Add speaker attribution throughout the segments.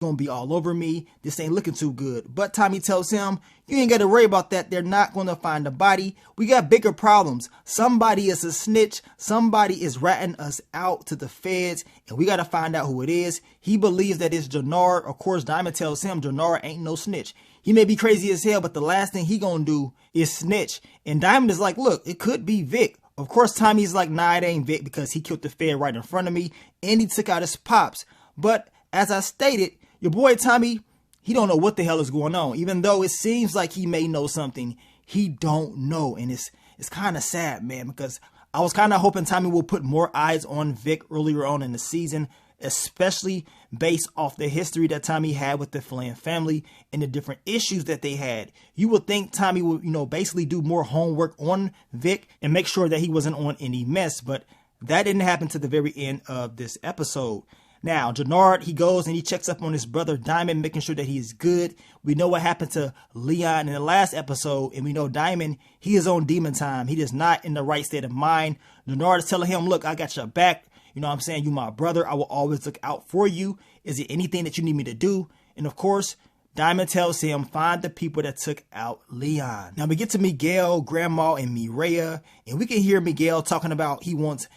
Speaker 1: gonna be all over me. This ain't looking too good. But Tommy tells him, you ain't got to worry about that. They're not gonna find the body. We got bigger problems. Somebody is a snitch. Somebody is ratting us out to the feds, and we gotta find out who it is. He believes that it's Jannard. Of course, Diamond tells him Jannard ain't no snitch. He may be crazy as hell, but the last thing he gonna do is snitch. And Diamond is like, look, it could be Vic. Of course, Tommy's like, nah, it ain't Vic because he killed the fed right in front of me and he took out his pops. But as I stated, your boy Tommy, he don't know what the hell is going on. Even though it seems like he may know something, he don't know. And it's kind of sad, man, because I was kind of hoping Tommy will put more eyes on Vic earlier on in the season, especially based off the history that Tommy had with the Flynn family and the different issues that they had. You would think Tommy would, basically do more homework on Vic and make sure that he wasn't on any mess, but that didn't happen to the very end of this episode. Now, Jannard, he goes and he checks up on his brother Diamond, making sure that he is good. We know what happened to Leon in the last episode, and we know Diamond, he is on demon time. He is not in the right state of mind. Jannard is telling him, look, I got your back. You know what I'm saying? You my brother. I will always look out for you. Is it anything that you need me to do? And of course, Diamond tells him, find the people that took out Leon. Now we get to Miguel, Grandma, and Mireya, and we can hear Miguel talking about he wants,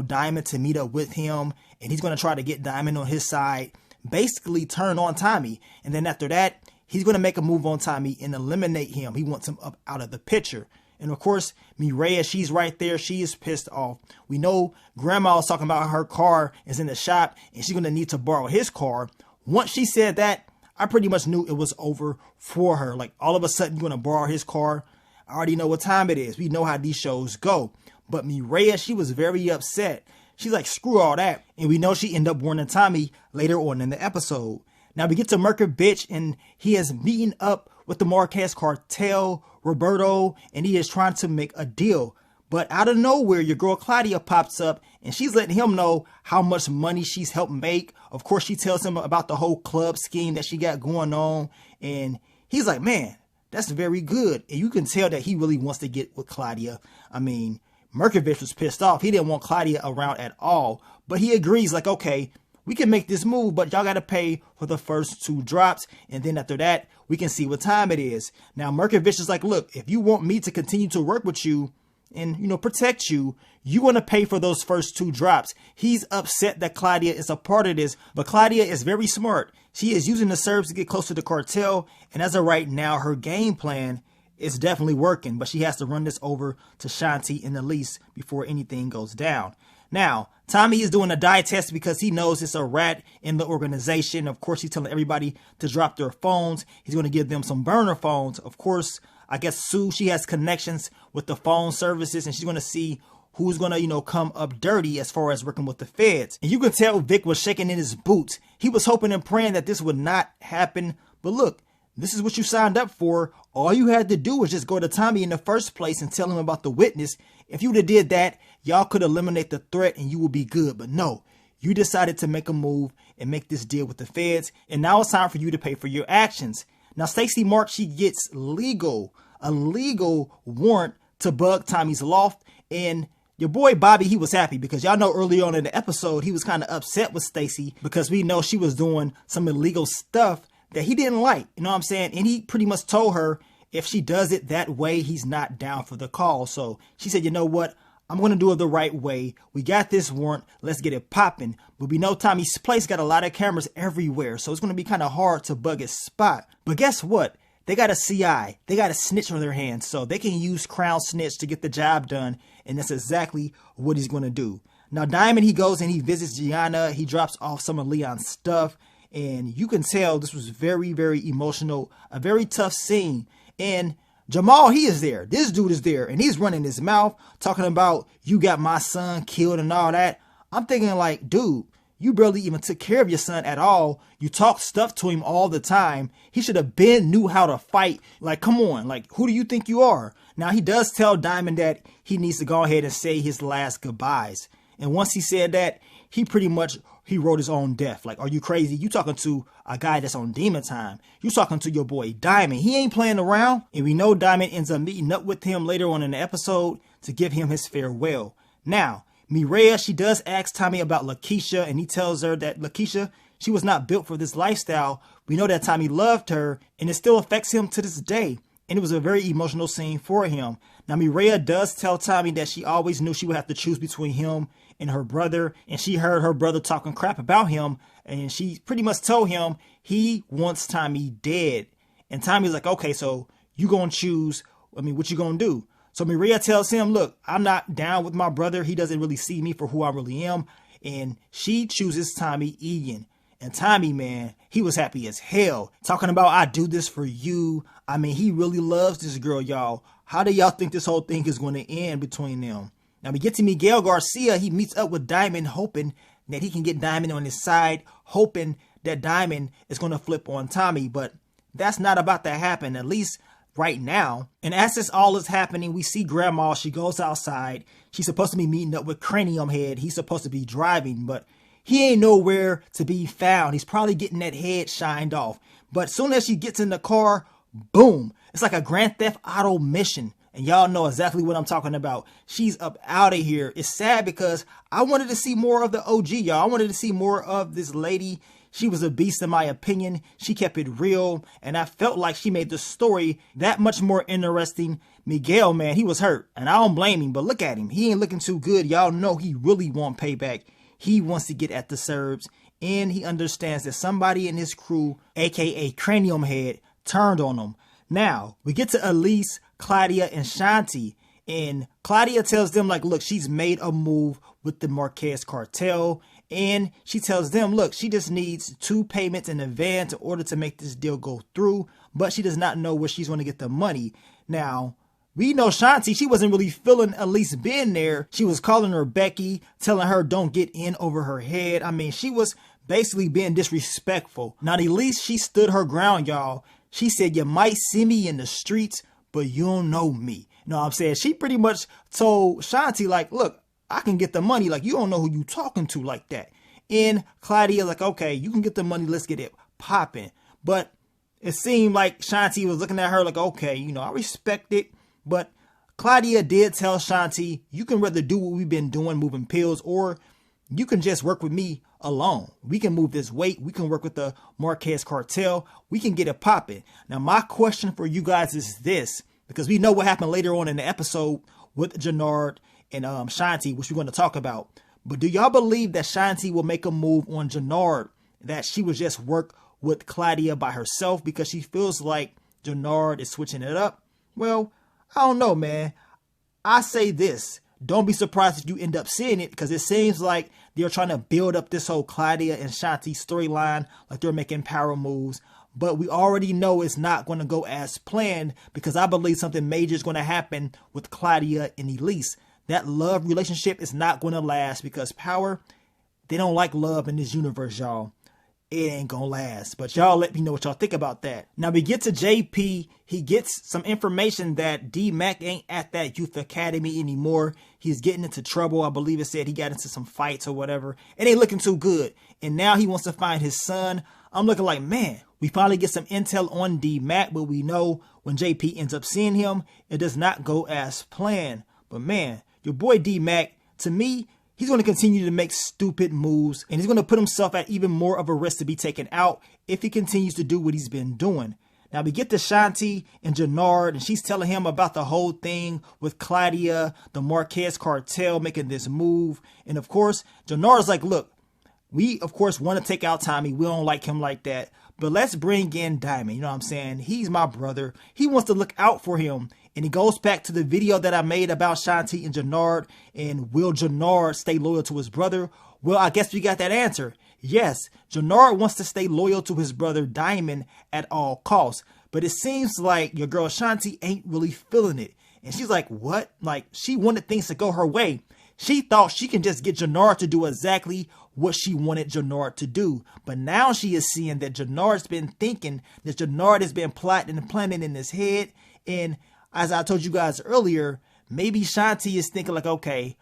Speaker 1: Diamond to meet up with him, and he's going to try to get Diamond on his side, basically turn on Tommy. And then after that, he's going to make a move on Tommy and eliminate him. He wants him up out of the picture. And of course, Mireya, she's right there. She is pissed off. We know Grandma is talking about her car is in the shop and she's going to need to borrow his car. Once she said that, I pretty much knew it was over for her. Like all of a sudden, you're going to borrow his car. I already know what time it is. We know how these shows go. But Mireya, she was very upset. She's like, screw all that. And we know she ended up warning Tommy later on in the episode. Now we get to Merker Bitch, and he is meeting up with the Marquez cartel, Roberto, and he is trying to make a deal. But out of nowhere, your girl Claudia pops up and she's letting him know how much money she's helped make. Of course, she tells him about the whole club scheme that she got going on. And he's like, man, that's very good. And you can tell that he really wants to get with Claudia. I mean, Merkovich was pissed off. He didn't want Claudia around at all. But he agrees like, okay, we can make this move, but y'all got to pay for the first 2 drops. And then after that, we can see what time it is. Now, Merkovich is like, look, if you want me to continue to work with you and, protect you, you want to pay for those first 2 drops. He's upset that Claudia is a part of this, but Claudia is very smart. She is using the serves to get close to the cartel. And as of right now, her game plan is definitely working, but she has to run this over to Shanti and Elise before anything goes down. Now, Tommy is doing a dye test because he knows it's a rat in the organization. Of course, he's telling everybody to drop their phones. He's going to give them some burner phones. Of course, I guess Sue, she has connections with the phone services, and she's going to see who's going to, come up dirty as far as working with the feds. And you can tell Vic was shaking in his boots. He was hoping and praying that this would not happen. But look, this is what you signed up for. All you had to do was just go to Tommy in the first place and tell him about the witness. If you would have did that, y'all could eliminate the threat and you would be good. But no, you decided to make a move and make this deal with the feds. And now it's time for you to pay for your actions. Now, Stacey Mark, she gets a legal warrant to bug Tommy's loft. And your boy Bobby, he was happy because y'all know early on in the episode, he was kind of upset with Stacey because we know she was doing some illegal stuff that he didn't like, you know what I'm saying? And he pretty much told her if she does it that way, he's not down for the call. So she said, you know what? I'm going to do it the right way. We got this warrant. Let's get it popping. But we know Tommy's place got a lot of cameras everywhere. So it's going to be kind of hard to bug his spot. But guess what? They got a CI. They got a snitch on their hands. So they can use Crown Snitch to get the job done. And that's exactly what he's going to do. Now, Diamond, he goes and he visits Gianna. He drops off some of Leon's stuff. And you can tell this was very, very emotional, a very tough scene. And Jamal, he is there. This dude is there. And he's running his mouth, talking about, you got my son killed and all that. I'm thinking like, dude, you barely even took care of your son at all. You talk stuff to him all the time. He should have knew how to fight. Like, come on. Like, who do you think you are? Now, he does tell Diamond that he needs to go ahead and say his last goodbyes. And once he said that, he pretty much wrote his own death. Like, are you crazy? You talking to a guy that's on demon time. You talking to your boy Diamond. He ain't playing around. And we know Diamond ends up meeting up with him later on in the episode to give him his farewell. Now, Mireya, she does ask Tommy about Lakeisha, and he tells her that Lakeisha, She was not built for this lifestyle. We know that Tommy loved her, and it still affects him to this day. And it was a very emotional scene for him. Now, Mireya does tell Tommy that she always knew she would have to choose between him and her brother. And she heard her brother talking crap about him. And she pretty much told him he wants Tommy dead. And Tommy's like, okay, so you gonna choose, what you gonna do? So Mireya tells him, look, I'm not down with my brother. He doesn't really see me for who I really am. And she chooses Tommy Egan. And Tommy, man, he was happy as hell. Talking about, I do this for you. He really loves this girl, y'all. How do y'all think this whole thing is going to end between them? Now we get to Miguel Garcia. He meets up with Diamond, hoping that he can get Diamond on his side, hoping that Diamond is going to flip on Tommy. But that's not about to happen, at least right now. And as this all is happening, we see Grandma. She goes outside. She's supposed to be meeting up with Cranium Head. He's supposed to be driving, but he ain't nowhere to be found. He's probably getting that head shined off. But as soon as she gets in the car, boom. It's like a Grand Theft Auto mission. And y'all know exactly what I'm talking about. She's up out of here. It's sad because I wanted to see more of the OG, y'all. I wanted to see more of this lady. She was a beast in my opinion. She kept it real. And I felt like she made the story that much more interesting. Miguel, man, he was hurt. And I don't blame him. But look at him. He ain't looking too good. Y'all know he really want payback. He wants to get at the Serbs, and he understands that somebody in his crew, aka Cranium Head, turned on him. Now, we get to Elise, Claudia, and Shanti, and Claudia tells them, like, look, she's made a move with the Marquez cartel, and she tells them, look, she just needs 2 payments in advance in order to make this deal go through, but she does not know where she's going to get the money. Now, we know Shanti, she wasn't really feeling Elise being there. She was calling her Becky, telling her don't get in over her head. She was basically being disrespectful. Now, Elise, she stood her ground, y'all. She said, you might see me in the streets, but you don't know me. You know what I'm saying? She pretty much told Shanti, like, look, I can get the money. Like, you don't know who you talking to like that. And Claudia, like, okay, you can get the money. Let's get it popping. But it seemed like Shanti was looking at her like, okay, I respect it. But Claudia did tell Shanti, you can rather do what we've been doing, moving pills, or you can just work with me alone. We can move this weight. We can work with the Marquez cartel. We can get it popping. Now, my question for you guys is this, because we know what happened later on in the episode with Jannard and Shanti, which we're going to talk about. But do y'all believe that Shanti will make a move on Jannard, that she would just work with Claudia by herself because she feels like Jannard is switching it up? Well, I don't know, man. I say this. Don't be surprised if you end up seeing it, because it seems like they're trying to build up this whole Claudia and Shanti storyline like they're making power moves. But we already know it's not going to go as planned, because I believe something major is going to happen with Claudia and Elise. That love relationship is not going to last, because power, they don't like love in this universe, y'all. It ain't gonna last. But y'all let me know what y'all think about that. Now we get to JP. He gets some information that D-Mac ain't at that youth academy anymore. He's getting into trouble. I believe it said he got into some fights or whatever. It ain't looking too good. And now he wants to find his son. I'm looking like, man, we finally get some intel on D-Mac, but we know when JP ends up seeing him, it does not go as planned. But man, your boy D-Mac, to me, he's going to continue to make stupid moves, and he's going to put himself at even more of a risk to be taken out if he continues to do what he's been doing. Now we get to Shanti and Jannard, and she's telling him about the whole thing with Claudia, the Marquez cartel making this move. And of course, Jannard's like, look, we of course want to take out Tommy. We don't like him like that, but let's bring in Diamond. You know what I'm saying? He's my brother. He wants to look out for him. And it goes back to the video that I made about Shanti and Jannard, and will Jannard stay loyal to his brother? Well, I guess we got that answer. Yes, Jannard wants to stay loyal to his brother Diamond at all costs. But it seems like your girl Shanti ain't really feeling it. And she's like, what? Like, she wanted things to go her way. She thought she can just get Jannard to do exactly what she wanted Jannard to do. But now she is seeing that Jannard's been thinking, that Jannard has been plotting and planning in his head. And as I told you guys earlier, maybe Shanti is thinking like, okay,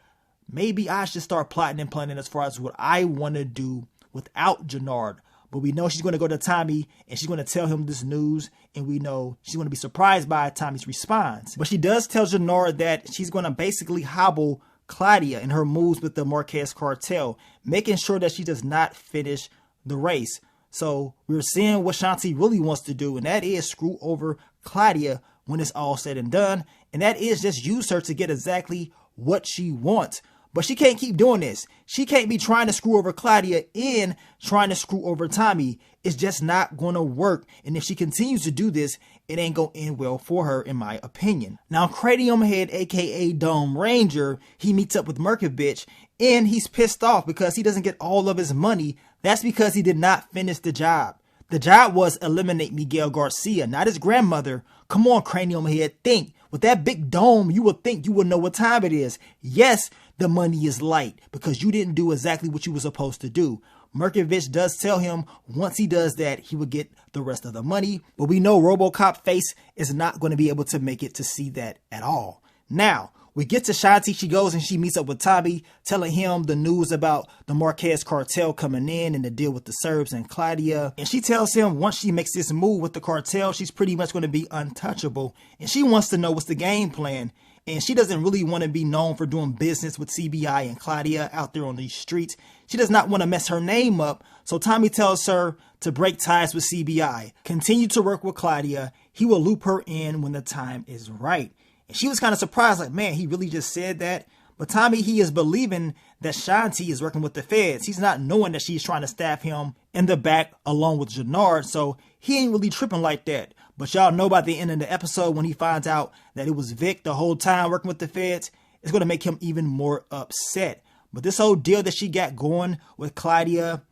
Speaker 1: maybe I should start plotting and planning as far as what I want to do without Jannard. But we know she's going to go to Tommy and she's going to tell him this news. And we know she's going to be surprised by Tommy's response. But she does tell Jannard that she's going to basically hobble Claudia in her moves with the Marquez cartel, making sure that she does not finish the race. So we're seeing what Shanti really wants to do, and that is screw over Claudia when it's all said and done. And that is just use her to get exactly what she wants. But she can't keep doing this. She can't be trying to screw over Claudia and trying to screw over Tommy. It's just not going to work. And if she continues to do this, it ain't going to end well for her, in my opinion. Now, Cranium Head, aka Dome Ranger, he meets up with Merkovich, and he's pissed off because he doesn't get all of his money. That's because he did not finish the job. The job was eliminate Miguel Garcia, not his grandmother. Come on, Cranium Head, think. With that big dome, you would think you would know what time it is. Yes, the money is light because you didn't do exactly what you were supposed to do. Merkovich does tell him once he does that, he will get the rest of the money. But we know RoboCop Face is not going to be able to make it to see that at all. Now, we get to Shanti. She goes and she meets up with Tommy, telling him the news about the Marquez cartel coming in and the deal with the Serbs and Claudia. And she tells him once she makes this move with the cartel, she's pretty much going to be untouchable. And she wants to know what's the game plan. And she doesn't really want to be known for doing business with CBI and Claudia out there on these streets. She does not want to mess her name up. So Tommy tells her to break ties with CBI, continue to work with Claudia. He will loop her in when the time is right. And she was kind of surprised, like, man, he really just said that. But Tommy, he is believing that Shanti is working with the feds. He's not knowing that she's trying to stab him in the back along with Jannard. So he ain't really tripping like that. But y'all know by the end of the episode, when he finds out that it was Vic the whole time working with the feds, it's going to make him even more upset. But this whole deal that she got going with Claudia,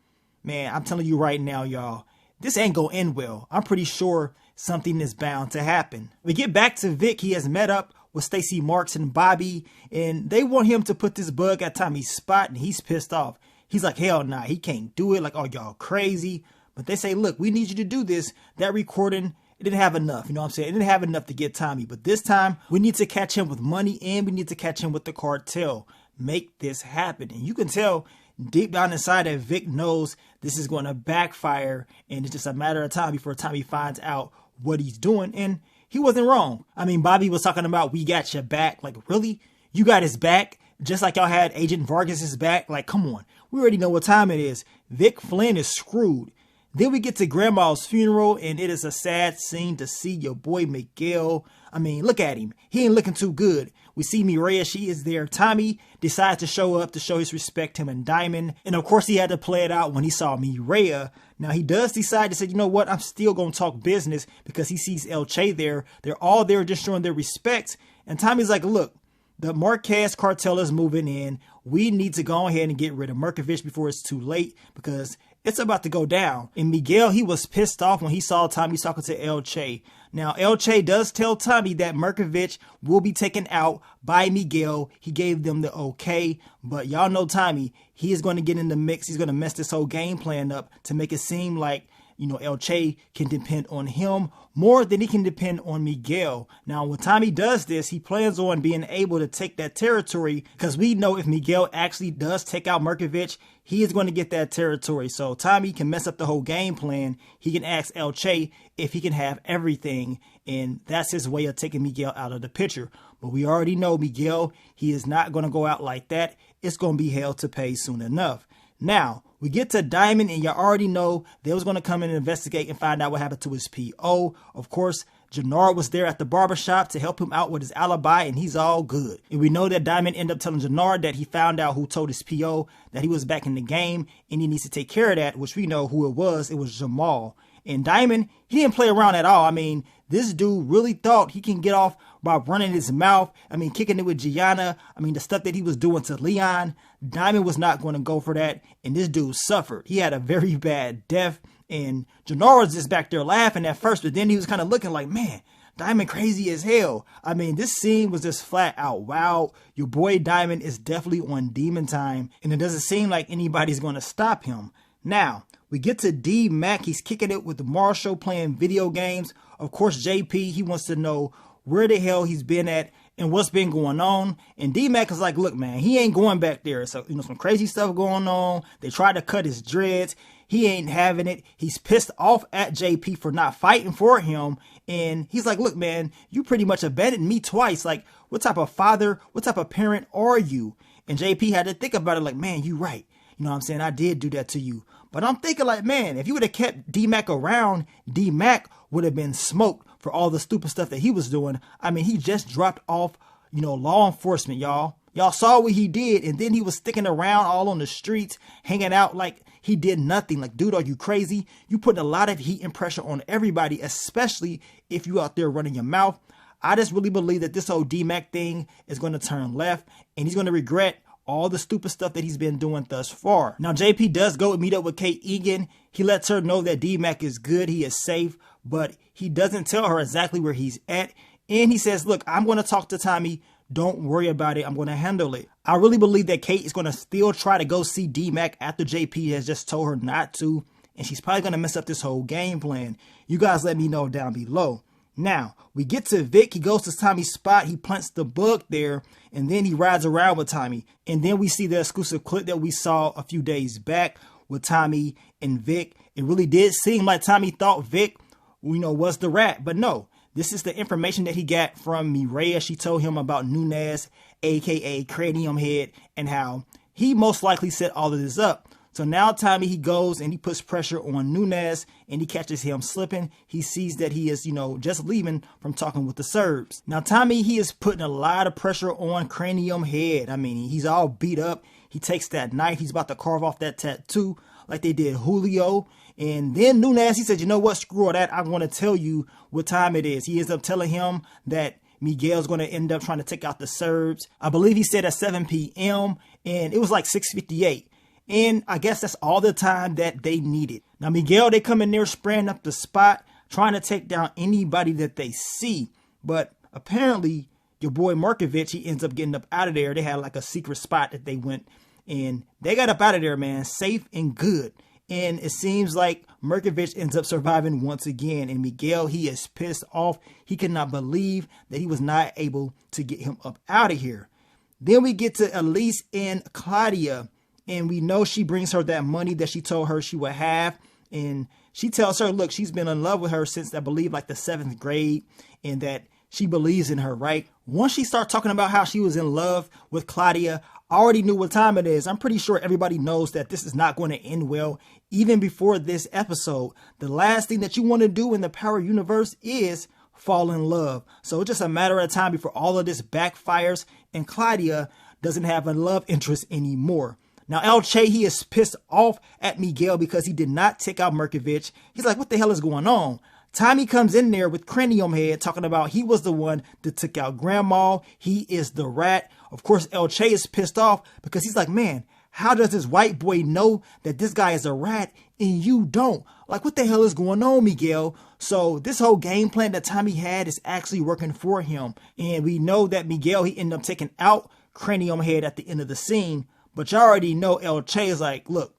Speaker 1: man, I'm telling you right now, y'all, this ain't going to end well. I'm pretty sure something is bound to happen. We get back to Vic. He has met up with Stacy Marks and Bobby, and they want him to put this bug at Tommy's spot, and he's pissed off. He's like, hell nah, he can't do it. Like, oh, y'all crazy. But they say, look, we need you to do this. That recording, it didn't have enough. You know what I'm saying? It didn't have enough to get Tommy. But this time, we need to catch him with money, and we need to catch him with the cartel. Make this happen. And you can tell deep down inside that Vic knows this is going to backfire, and it's just a matter of time before Tommy finds out what he's doing. And he wasn't wrong. I mean, Bobby was talking about, we got your back. Like, really? You got his back? Just like y'all had Agent Vargas's back? Like, come on. We already know what time it is. Vic Flynn is screwed. Then we get to Grandma's funeral, and it is a sad scene to see your boy Miguel. I mean, look at him. He ain't looking too good. We see Mireya, she is there. Tommy decides to show up to show his respect, him and Diamond. And of course, he had to play it out when he saw Mireya. Now, he does decide to say, you know what, I'm still going to talk business because he sees El Che there. They're all there just showing their respect. And Tommy's like, look, the Marquez cartel is moving in. We need to go ahead and get rid of Merkovich before it's too late because it's about to go down. And Miguel, he was pissed off when he saw Tommy talking to El Che. Now, El Che does tell Tommy that Merkovich will be taken out by Miguel. He gave them the okay. But y'all know Tommy, he is going to get in the mix. He's going to mess this whole game plan up to make it seem like, you know, El Che can depend on him more than he can depend on Miguel. Now, when Tommy does this, he plans on being able to take that territory because we know if Miguel actually does take out Merkovich, he is going to get that territory. So Tommy can mess up the whole game plan. He can ask El Che if he can have everything, and that's his way of taking Miguel out of the picture. But we already know Miguel, he is not going to go out like that. It's going to be hell to pay soon enough. Now, we get to Diamond, and you already know they was going to come in and investigate and find out what happened to his P.O. Of course, Jannard was there at the barbershop to help him out with his alibi, and he's all good. And we know that Diamond ended up telling Jannard that he found out who told his P.O. that he was back in the game, and he needs to take care of that, which we know who it was. It was Jamal. And Diamond, he didn't play around at all. I mean, this dude really thought he can get off by running his mouth. I mean, kicking it with Gianna. I mean, the stuff that he was doing to Leon. Diamond was not going to go for that. And this dude suffered. He had a very bad death. And Jannard was just back there laughing at first. But then he was kind of looking like, man, Diamond crazy as hell. I mean, this scene was just flat out wow. Your boy Diamond is definitely on demon time. And it doesn't seem like anybody's going to stop him. Now, we get to D-Mac. He's kicking it with Marshall playing video games. Of course, JP, he wants to know where the hell he's been at and what's been going on. And D-Mac is like, look, man, he ain't going back there. So, you know, some crazy stuff going on. They tried to cut his dreads. He ain't having it. He's pissed off at JP for not fighting for him. And he's like, look, man, you pretty much abandoned me twice. Like, what type of father, what type of parent are you? And JP had to think about it like, man, you right. You know what I'm saying? I did do that to you. But I'm thinking like, man, if you would have kept D-Mac around, D-Mac would have been smoked for all the stupid stuff that he was doing. I mean, he just dropped off, law enforcement, y'all. Y'all saw what he did, and then he was sticking around all on the streets, hanging out like he did nothing. Like, dude, are you crazy? You putting a lot of heat and pressure on everybody, especially if you out there running your mouth. I just really believe that this whole D-Mac thing is going to turn left, and he's going to regret all the stupid stuff that he's been doing thus far. Now, JP does go and meet up with Kate Egan. He lets her know that D-Mac is good, he is safe, but he doesn't tell her exactly where he's at. And he says, look, I'm going to talk to Tommy. Don't worry about it. I'm going to handle it. I really believe that Kate is going to still try to go see D-Mac after JP has just told her not to. And she's probably going to mess up this whole game plan. You guys let me know down below. Now, we get to Vic. He goes to Tommy's spot. He plants the bug there. And then he rides around with Tommy. And then we see the exclusive clip that we saw a few days back with Tommy and Vic. It really did seem like Tommy thought Vic, was the rat. But no. This is the information that he got from Mireya. She told him about Nunez, aka Cranium Head, and how he most likely set all of this up. So now Tommy, he goes and he puts pressure on Nunez and he catches him slipping. He sees that he is, just leaving from talking with the Serbs. Now Tommy, he is putting a lot of pressure on Cranium Head. I mean, he's all beat up. He takes that knife. He's about to carve off that tattoo like they did Julio. And then Nunez, he said, you know what, screw all that. I'm going to tell you what time it is. He ends up telling him that Miguel's going to end up trying to take out the Serbs. I believe he said at 7 p.m. and it was like 6:58. And I guess that's all the time that they needed. Now, Miguel, they come in there spraying up the spot, trying to take down anybody that they see. But apparently, your boy Markovich, he ends up getting up out of there. They had like a secret spot that they went, and they got up out of there, man, safe and good. And it seems like Markovich ends up surviving once again. And Miguel, he is pissed off. He cannot believe that he was not able to get him up out of here. Then we get to Elise and Claudia. And we know she brings her that money that she told her she would have. And she tells her, look, she's been in love with her since, I believe, like the 7th grade. And that she believes in her, right? Once she starts talking about how she was in love with Claudia, I already knew what time it is. I'm pretty sure everybody knows that this is not going to end well. Even before this episode, the last thing that you want to do in the Power universe is fall in love. So it's just a matter of time before all of this backfires and Claudia doesn't have a love interest anymore. Now, El Che, he is pissed off at Miguel because he did not take out Markovich. He's like, what the hell is going on? Tommy comes in there with Cranium Head talking about he was the one that took out Grandma. He is the rat. Of course, El Che is pissed off because he's like, man, how does this white boy know that this guy is a rat and you don't? Like, what the hell is going on, Miguel? So this whole game plan that Tommy had is actually working for him. And we know that Miguel, he ended up taking out Cranium Head at the end of the scene. But you already know El Che is like, look,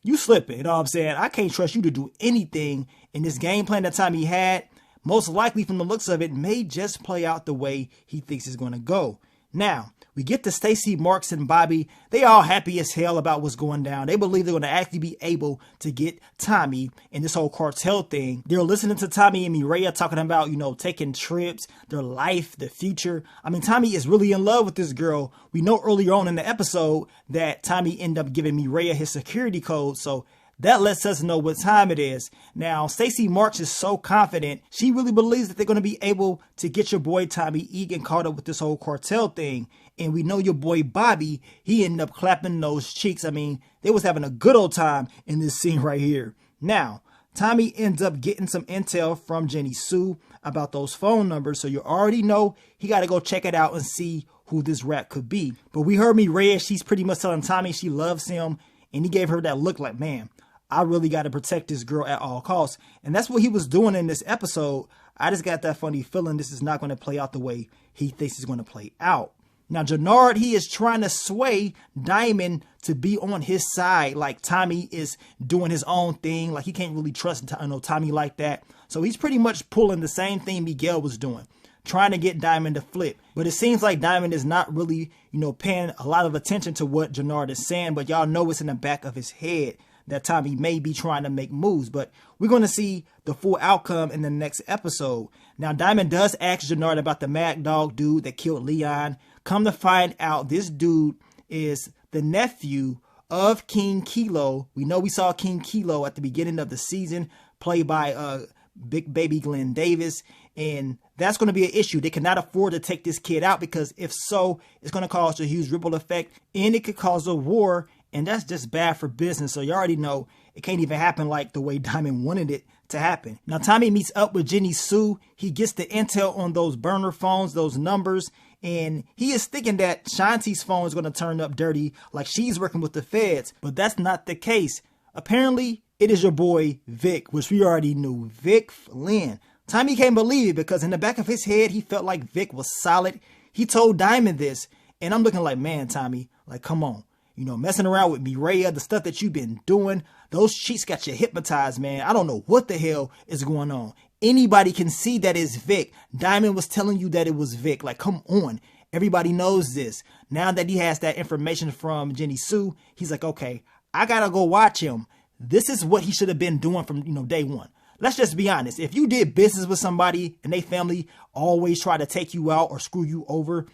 Speaker 1: you slipping, you know what I'm saying? I can't trust you to do anything. In this game plan that Tommy had, most likely from the looks of it, may just play out the way he thinks it's going to go. Now, we get to Stacy, Marks, and Bobby. They all happy as hell about what's going down. They believe they're going to actually be able to get Tommy in this whole cartel thing. They're listening to Tommy and Mireya talking about, taking trips, their life, the future. I mean, Tommy is really in love with this girl. We know earlier on in the episode that Tommy ended up giving Mireya his security code. So that lets us know what time it is. Now, Stacey Marks is so confident. She really believes that they're going to be able to get your boy Tommy Egan caught up with this whole cartel thing. And we know your boy Bobby, he ended up clapping those cheeks. I mean, they was having a good old time in this scene right here. Now, Tommy ends up getting some intel from Jenny Sue about those phone numbers. So you already know he got to go check it out and see who this rat could be. But we heard Mireya, she's pretty much telling Tommy she loves him. And he gave her that look like, man, I really got to protect this girl at all costs. And that's what he was doing in this episode. I just got that funny feeling this is not going to play out the way he thinks it's going to play out. Now, Jannard, he is trying to sway Diamond to be on his side. Like Tommy is doing his own thing. Like he can't really trust Tommy like that. So he's pretty much pulling the same thing Miguel was doing, trying to get Diamond to flip. But it seems like Diamond is not really, paying a lot of attention to what Jannard is saying. But y'all know it's in the back of his head that Tommy may be trying to make moves, but we're going to see the full outcome in the next episode. Now, Diamond does ask Jannard about the Mad Dog dude that killed Leon. Come to find out, this dude is the nephew of King Kilo. We know we saw King Kilo at the beginning of the season, played by Big Baby Glenn Davis. And that's going to be an issue. They cannot afford to take this kid out, because if so, it's going to cause a huge ripple effect and it could cause a war. And that's just bad for business. So you already know it can't even happen like the way Diamond wanted it to happen. Now Tommy meets up with Jenny Sue. He gets the intel on those burner phones, those numbers. And he is thinking that Shanti's phone is going to turn up dirty, like she's working with the feds. But that's not the case. Apparently, it is your boy Vic, which we already knew. Vic Flynn. Tommy can't believe it, because in the back of his head, he felt like Vic was solid. He told Diamond this. And I'm looking like, man, Tommy, like, come on. You know, messing around with Mireya, the stuff that you've been doing, those cheats got you hypnotized, man. I don't know what the hell is going on. Anybody can see that it's Vic. Diamond was telling you that it was Vic. Like, come on. Everybody knows this. Now that he has that information from Jenny Sue, he's like, okay, I gotta go watch him. This is what he should have been doing from, day one. Let's just be honest. If you did business with somebody and they family always try to take you out or screw you over,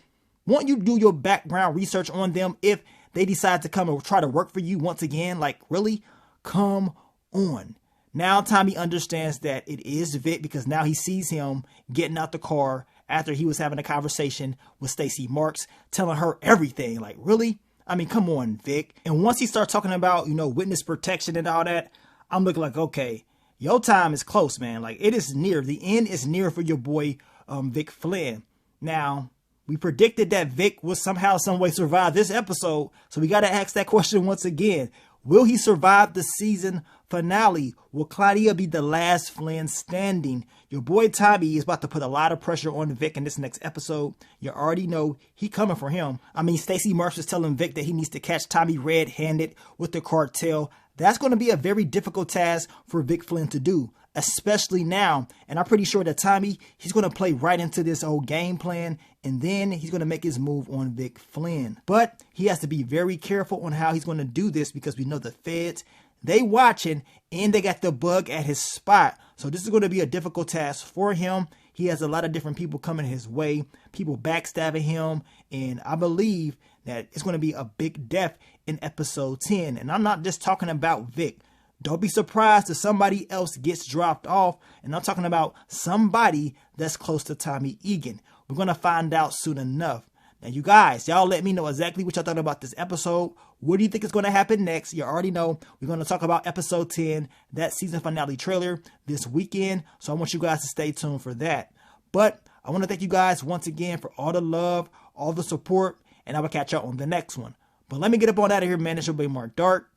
Speaker 1: won't you do your background research on them if they decide to come and try to work for you once again? Like, really? Come on. Now Tommy understands that it is Vic, because now he sees him getting out the car after he was having a conversation with Stacey Marks, telling her everything. Like, really? I mean, come on, Vic. And once he starts talking about, witness protection and all that, I'm looking like, okay, your time is close, man. Like, it is near. The end is near for your boy, Vic Flynn. Now, we predicted that Vic would somehow, some way survive this episode. So we got to ask that question once again. Will he survive the season finale? Will Claudia be the last Flynn standing? Your boy Tommy is about to put a lot of pressure on Vic in this next episode. You already know he coming for him. I mean, Stacey Marks is telling Vic that he needs to catch Tommy red-handed with the cartel. That's going to be a very difficult task for Vic Flynn to do, especially now. And I'm pretty sure that Tommy, he's going to play right into this old game plan, and then he's going to make his move on Vic Flynn. But he has to be very careful on how he's going to do this, because we know the feds, they watching, and they got the bug at his spot. So this is going to be a difficult task for him. He has a lot of different people coming his way, people backstabbing him, and I believe that it's going to be a big death in episode 10. And I'm not just talking about Vic. Don't be surprised if somebody else gets dropped off. And I'm talking about somebody that's close to Tommy Egan. We're going to find out soon enough. Now, you guys, y'all let me know exactly what y'all thought about this episode. What do you think is going to happen next? You already know we're going to talk about episode 10, that season finale trailer, this weekend. So I want you guys to stay tuned for that. But I want to thank you guys once again for all the love, all the support, and I will catch y'all on the next one. But let me get up on out of here, man. It's your boy Mark Dark.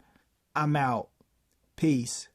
Speaker 1: I'm out. Peace.